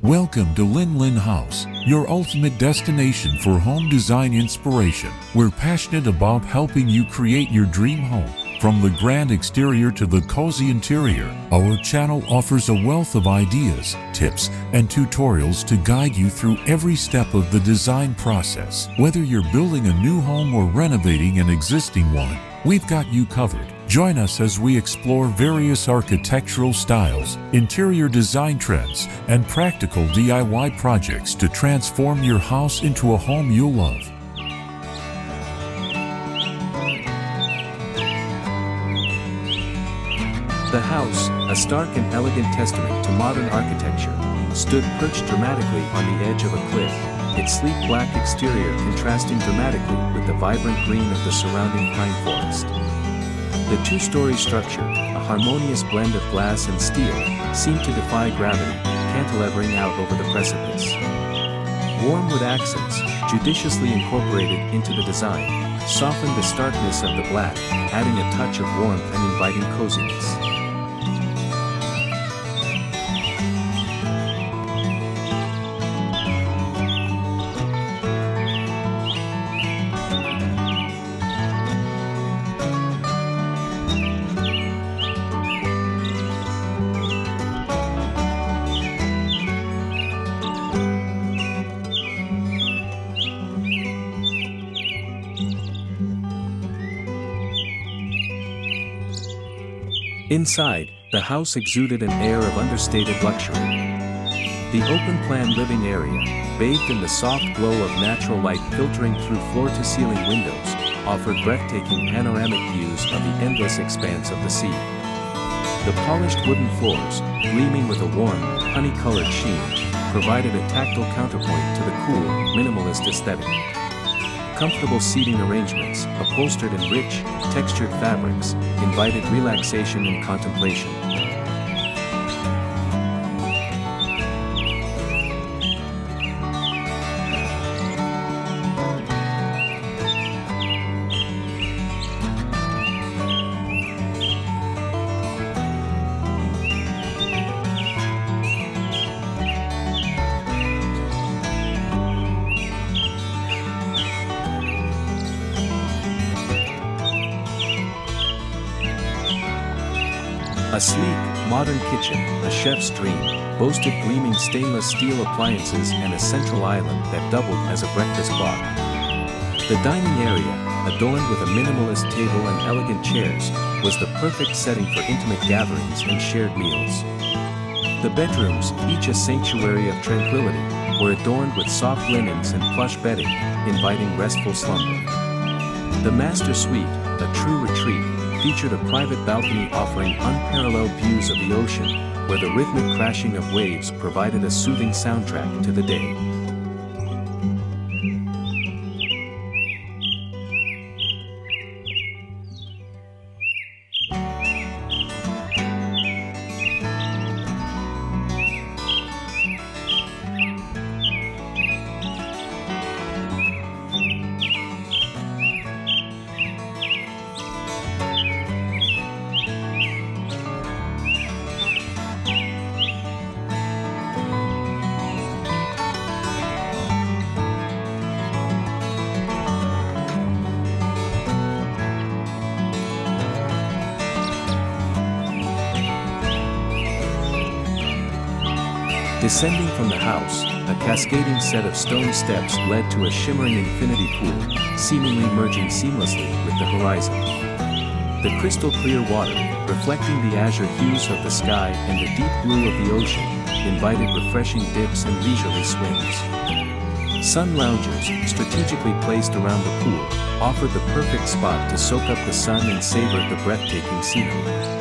Welcome to Linh House, your ultimate destination for home design inspiration. We're passionate about helping you create your dream home. From the grand exterior to the cozy interior, our channel offers a wealth of ideas, tips, and tutorials to guide you through every step of the design process. Whether you're building a new home or renovating an existing one, we've got you covered. Join us as we explore various architectural styles, interior design trends, and practical DIY projects to transform your house into a home you'll love. The house, a stark and elegant testament to modern architecture, stood perched dramatically on the edge of a cliff, its sleek black exterior contrasting dramatically with the vibrant green of the surrounding pine forest. The two-story structure, a harmonious blend of glass and steel, seemed to defy gravity, cantilevering out over the precipice. Warm wood accents, judiciously incorporated into the design, softened the starkness of the black, adding a touch of warmth and inviting coziness. Inside, the house exuded an air of understated luxury. The open-plan living area, bathed in the soft glow of natural light filtering through floor-to-ceiling windows, offered breathtaking panoramic views of the endless expanse of the sea. The polished wooden floors, gleaming with a warm, honey-colored sheen, provided a tactile counterpoint to the cool, minimalist aesthetic. Comfortable seating arrangements, upholstered in rich, textured fabrics, invited relaxation and contemplation. A sleek, modern kitchen, a chef's dream, boasted gleaming stainless steel appliances and a central island that doubled as a breakfast bar. The dining area, adorned with a minimalist table and elegant chairs, was the perfect setting for intimate gatherings and shared meals. The bedrooms, each a sanctuary of tranquility, were adorned with soft linens and plush bedding, inviting restful slumber. The master suite, a true retreat, featured a private balcony offering unparalleled views of the ocean, where the rhythmic crashing of waves provided a soothing soundtrack to the day. Descending from the house, a cascading set of stone steps led to a shimmering infinity pool, seemingly merging seamlessly with the horizon. The crystal-clear water, reflecting the azure hues of the sky and the deep blue of the ocean, invited refreshing dips and leisurely swims. Sun loungers, strategically placed around the pool, offered the perfect spot to soak up the sun and savor the breathtaking scenery.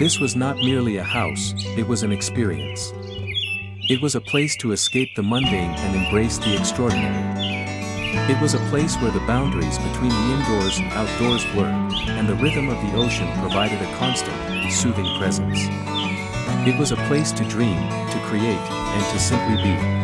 This was not merely a house, it was an experience. It was a place to escape the mundane and embrace the extraordinary. It was a place where the boundaries between the indoors and outdoors blurred, and the rhythm of the ocean provided a constant, soothing presence. It was a place to dream, to create, and to simply be.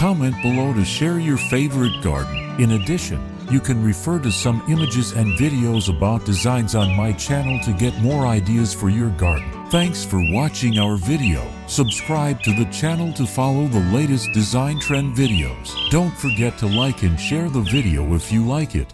Comment below to share your favorite garden. In addition, you can refer to some images and videos about designs on my channel to get more ideas for your garden. Thanks for watching our video. Subscribe to the channel to follow the latest design trend videos. Don't forget to like and share the video if you like it.